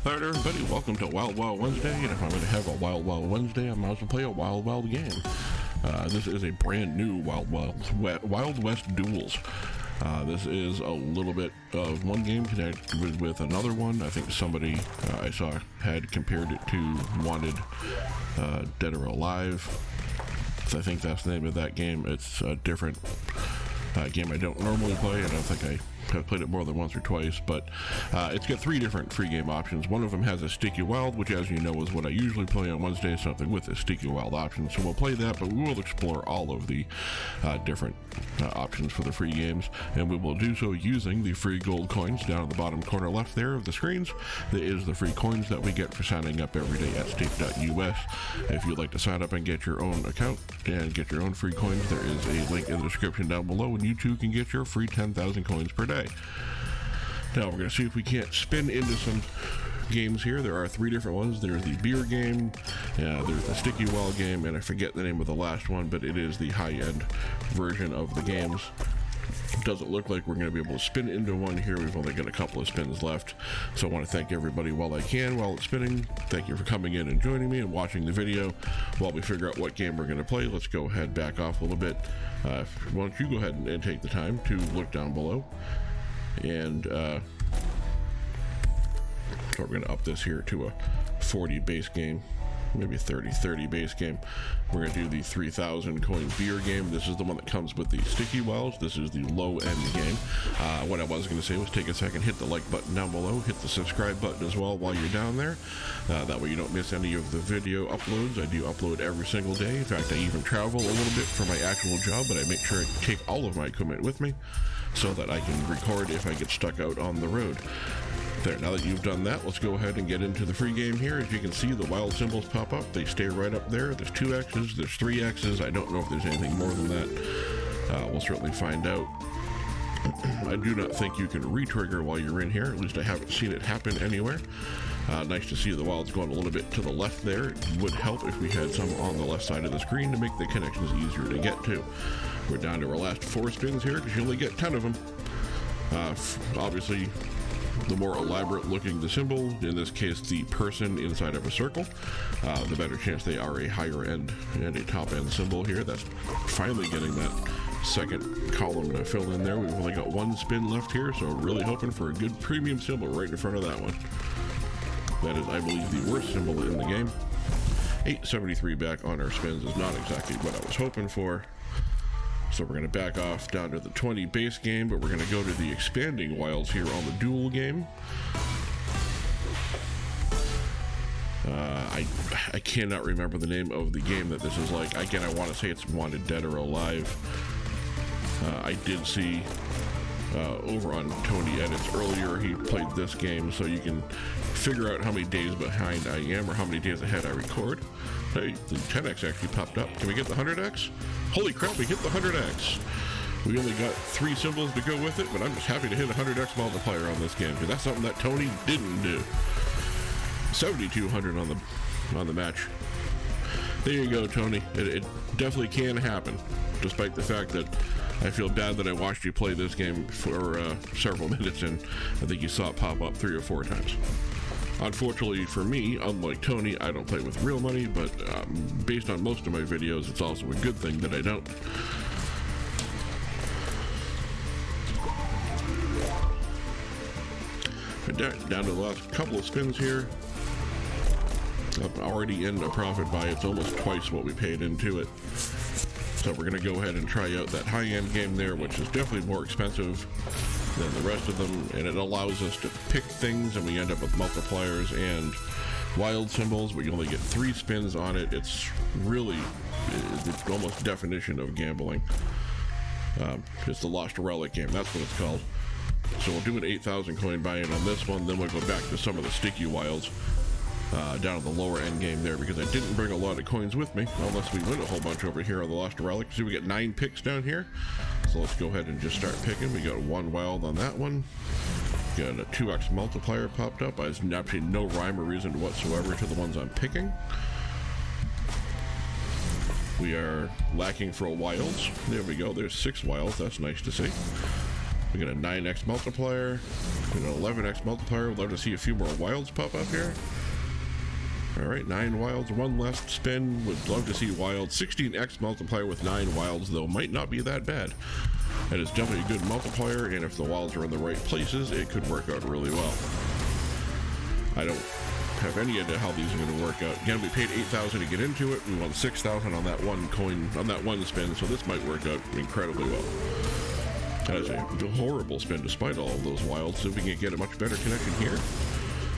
Alright everybody, welcome to Wild Wild Wednesday, and if I'm going to have a Wild Wild Wednesday, I might as well play a Wild Wild game. This is a brand new Wild West Duels. This is a little bit of one game connected with another one. I think somebody I saw had compared it to Wanted Dead or Alive. So I think that's the name of that game. It's a different game I don't normally play. I don't think I've played it more than once or twice, but it's got 3 different free game options. One of them has a Sticky Wild, which, as you know, is what I usually play on Wednesday, something with a Sticky Wild option. So we'll play that, but we will explore all of the different options for the free games, and we will do so using the free gold coins down in the bottom corner left there of the screens. That is the free coins that we get for signing up every day at stake.us. If you'd like to sign up and get your own account and get your own free coins, there is a link in the description down below, and you too can get your free 10,000 coins per day. Now we're going to see if we can't spin into some games here. There are 3 different ones. There's the beer game, there's the Sticky Wild game, and I forget the name of the last one, but it is the high-end version of the games. Doesn't look like we're going to be able to spin into one here. We've only got a couple of spins left, so I want to thank everybody while it's spinning. Thank you for coming in and joining me and watching the video while we figure out what game we're going to play. Let's go ahead, back off a little bit. Why don't you go ahead and take the time to look down below, and so we're going to up this here to a 40 base game, maybe 30 base game. We're going to do the 3,000 coin beer game. This is the one that comes with the Sticky Wilds. This is the low end game. What I was going to say was take a second, hit the like button down below, hit the subscribe button as well while you're down there. That way you don't miss any of the video uploads. I do upload every single day. In fact, I even travel a little bit for my actual job, but I make sure I take all of my equipment with me so that I can record if I get stuck out on the road. There, now that you've done that, let's go ahead and get into the free game here. As you can see, the wild symbols pop up. They stay right up there. There's 2 X's, there's 3 X's. I don't know if there's anything more than that. We'll certainly find out. I do not think you can re-trigger while you're in here. At least I haven't seen it happen anywhere. Nice to see the wilds going a little bit to the left there. It would help if we had some on the left side of the screen to make the connections easier to get to. We're down to our last 4 spins here because you only get 10 of them. Obviously, the more elaborate looking the symbol, in this case the person inside of a circle, the better chance they are a higher end and a top end symbol here. That's finally getting that second column to fill in there. We've only got 1 spin left here, so really hoping for a good premium symbol right in front of that one. That is, I believe, the worst symbol in the game. 873 back on our spins is not exactly what I was hoping for. So we're going to back off down to the 20 base game, but we're going to go to the expanding wilds here on the duel game. I cannot remember the name of the game that this is like. Again, I want to say it's Wanted Dead or Alive. I did see over on Tony Edits earlier, he played this game, so you can figure out how many days behind I am or how many days ahead I record. Hey, the 10x actually popped up. Can we get the 100x? Holy crap, we hit the 100x. We only got 3 symbols to go with it, but I'm just happy to hit a 100x multiplier on this game, because that's something that Tony didn't do. 7,200 on the match. There you go, Tony. It definitely can happen, despite the fact that I feel bad that I watched you play this game for several minutes, and I think you saw it pop up 3 or 4 times. Unfortunately for me, unlike Tony, I don't play with real money, but based on most of my videos, it's also a good thing that I don't. Down to the last couple of spins here. I'm already in a profit by it's almost twice what we paid into it. So we're going to go ahead and try out that high-end game there, which is definitely more expensive than the rest of them, and it allows us to pick things, and we end up with multipliers and wild symbols, but you only get 3 spins on it. It's really the almost definition of gambling. It's the Lost Relic game, that's what it's called. So we'll do an 8,000 coin buy-in on this one, then we'll go back to some of the Sticky Wilds down at the lower end game there, because I didn't bring a lot of coins with me, unless we win a whole bunch over here on the Lost Relic. See, we get 9 picks down here, so let's go ahead and just start picking. We got 1 wild on that one. Got a 2x multiplier popped up. There's actually no rhyme or reason whatsoever to the ones I'm picking. We are lacking for wilds. There we go, there's 6 wilds, that's nice to see. We got a 9x multiplier, and an 11x multiplier. We'd love to see a few more wilds pop up here. All right, 9 wilds, 1 left spin. Would love to see wilds. 16x multiplier with 9 wilds, though, might not be that bad. That is definitely a good multiplier, and if the wilds are in the right places, it could work out really well. I don't have any idea how these are going to work out. Again, we paid 8,000 to get into it. We won 6,000 on that one coin, on that one spin, so this might work out incredibly well. That is a horrible spin despite all of those wilds. So if we can get a much better connection here.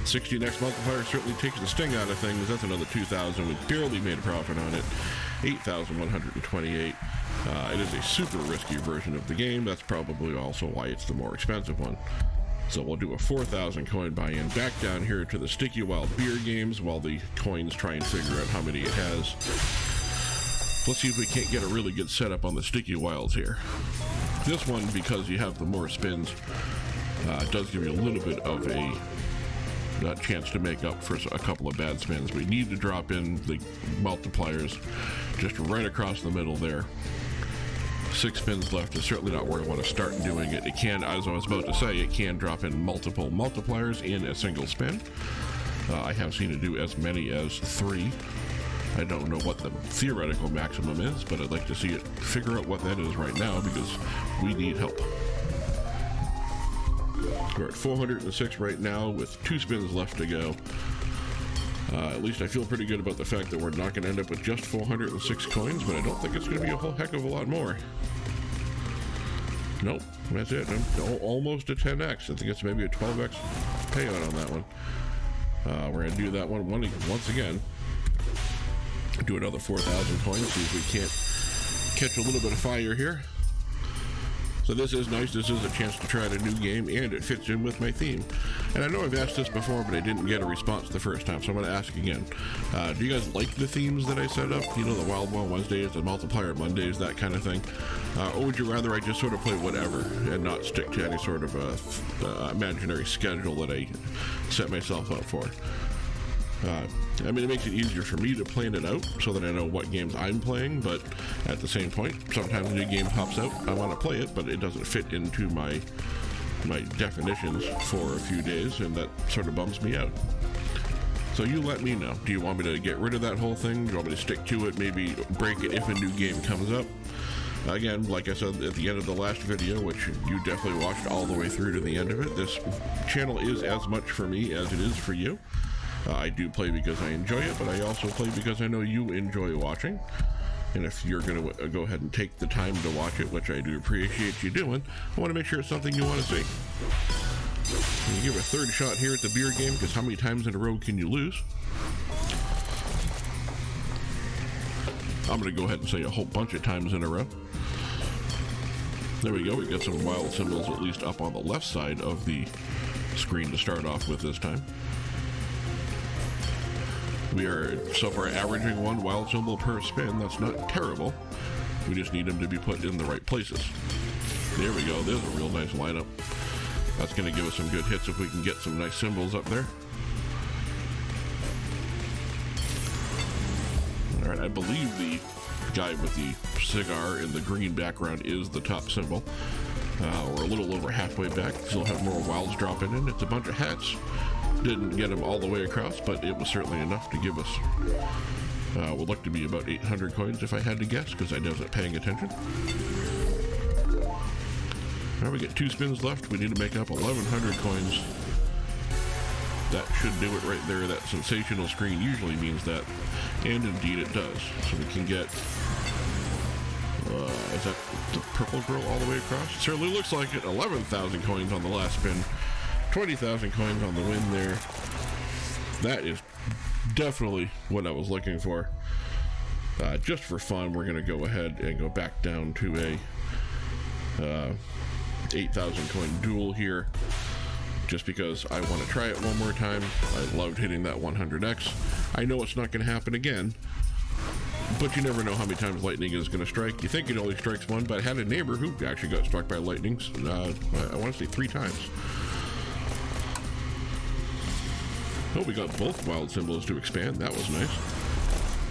16x multiplier certainly takes the sting out of things. That's another 2,000. We barely made a profit on it. 8,128. It is a super risky version of the game. That's probably also why it's the more expensive one. So we'll do a 4,000 coin buy-in back down here to the Sticky Wild beer games while the coins try and figure out how many it has. Let's see if we can't get a really good setup on the Sticky Wilds here. This one, because you have the more spins, does give you a little bit of a chance to make up for a couple of bad spins. We need to drop in the multipliers just right across the middle there. 6 spins left is certainly not where I want to start doing it. It can, as I was about to say, it can drop in multiple multipliers in a single spin. I have seen it do as many as 3. I don't know what the theoretical maximum is, but I'd like to see it figure out what that is right now because we need help. We're at 406 right now with 2 spins left to go. At least I feel pretty good about the fact that we're not going to end up with just 406 coins, but I don't think it's going to be a whole heck of a lot more. Nope, that's it. Almost a 10x. I think it's maybe a 12x payout on that one. We're going to do that one once again. Do another 4,000 coins, see if we can't catch a little bit of fire here. So this is nice. This is a chance to try out a new game, and it fits in with my theme. And I know I've asked this before, but I didn't get a response the first time, so I'm going to ask again. Do you guys like the themes that I set up? You know, the Wild Wild Wednesdays, the Multiplier Mondays, that kind of thing? Or would you rather I just sort of play whatever and not stick to any sort of imaginary schedule that I set myself up for? I mean, it makes it easier for me to plan it out so that I know what games I'm playing, but at the same point, sometimes a new game pops out, I want to play it, but it doesn't fit into my definitions for a few days, and that sort of bums me out. So you let me know. Do you want me to get rid of that whole thing? Do you want me to stick to it, maybe break it if a new game comes up? Again, like I said at the end of the last video, which you definitely watched all the way through to the end of it, this channel is as much for me as it is for you. I do play because I enjoy it, but I also play because I know you enjoy watching. And if you're going to go ahead and take the time to watch it, which I do appreciate you doing, I want to make sure it's something you want to see. You give a third shot here at the beer game, because how many times in a row can you lose? I'm going to go ahead and say a whole bunch of times in a row. There we go. We got some wild symbols at least up on the left side of the screen to start off with this time. We are so far averaging 1 wild symbol per spin. That's not terrible. We just need them to be put in the right places. There we go. There's a real nice lineup. That's going to give us some good hits if we can get some nice symbols up there. All right, I believe the guy with the cigar in the green background is the top symbol. We're a little over halfway back. Still have more wilds dropping in. It's a bunch of hats. Didn't get them all the way across, but it was certainly enough to give us would look to be about 800 coins if I had to guess, because I wasn't paying attention. Now we get 2 spins left. We need to make up 1,100 coins. That should do it right there. That sensational screen usually means that, and indeed it does. So we can get is that the purple girl all the way across? It certainly looks like it. 11,000 coins on the last spin. 20,000 coins on the win there. That is definitely what I was looking for. Just for fun, we're going to go ahead and go back down to a 8,000 coin duel here, just because I want to try it one more time. I loved hitting that 100x. I know it's not going to happen again, but you never know how many times lightning is going to strike. You think it only strikes one, but I had a neighbor who actually got struck by lightning, I want to say 3 times. Oh, we got both wild symbols to expand. That was nice.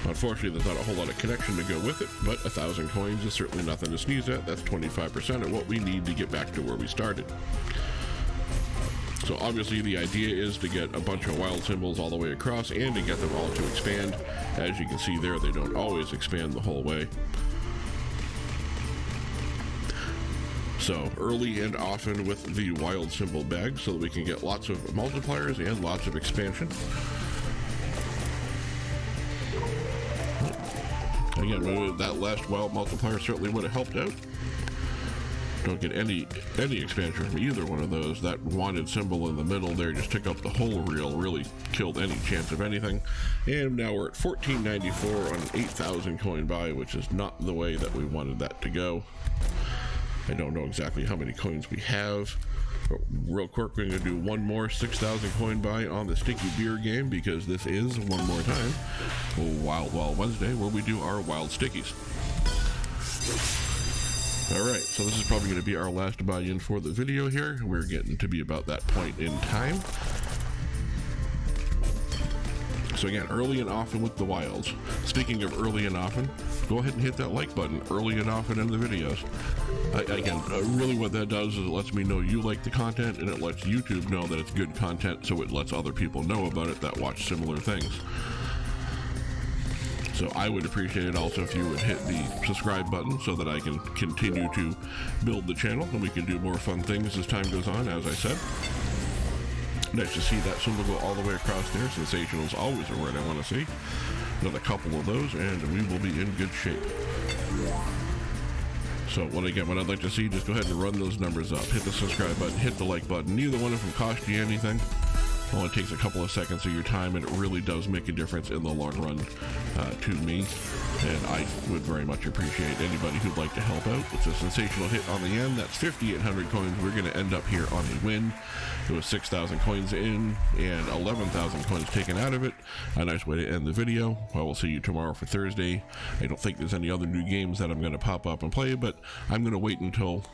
Unfortunately, there's not a whole lot of connection to go with it, but 1,000 coins is certainly nothing to sneeze at. That's 25% of what we need to get back to where we started. So obviously the idea is to get a bunch of wild symbols all the way across and to get them all to expand. As you can see there, they don't always expand the whole way. So early and often with the wild symbol bag so that we can get lots of multipliers and lots of expansion. Again, that last wild multiplier certainly would have helped out. Don't get any expansion from either one of those. That wanted symbol in the middle there just took up the whole reel, really killed any chance of anything. And now we're at 1494 on an 8,000 coin buy, which is not the way that we wanted that to go. I don't know exactly how many coins we have. But real quick, we're going to do one more 6,000 coin buy on the Sticky Beer game because this is, one more time, Wild Wild Wednesday, where we do our wild stickies. Alright, so this is probably going to be our last buy-in for the video here. We're getting to be about that point in time. So again, early and often with the wilds. Speaking of early and often, go ahead and hit that like button early and often in the videos. Again, really what that does is it lets me know you like the content, and it lets YouTube know that it's good content, so it lets other people know about it that watch similar things. So I would appreciate it also if you would hit the subscribe button so that I can continue to build the channel and we can do more fun things as time goes on, as I said. Nice to see that symbol go all the way across there. Sensational is always a word I want to see. Another couple of those and we will be in good shape. So what I'd like to see, just go ahead and run those numbers up. Hit the subscribe button, hit the like button. Neither one of them cost you anything. It only takes a couple of seconds of your time, and it really does make a difference in the long run to me. And I would very much appreciate anybody who'd like to help out. It's a sensational hit on the end. That's 5,800 coins. We're going to end up here on a win. It was 6,000 coins in and 11,000 coins taken out of it. A nice way to end the video. I will see you tomorrow for Thursday. I don't think there's any other new games that I'm going to pop up and play, but I'm going to wait until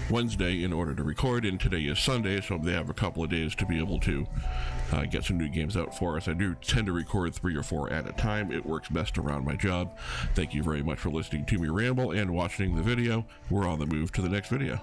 Wednesday in order to record, and today is Sunday, so they have a couple of days to be able to get some new games out for us. I do tend to record 3 or 4 at a time. It works best around my job. Thank you very much for listening to me ramble and watching the video. We're on the move to the next video.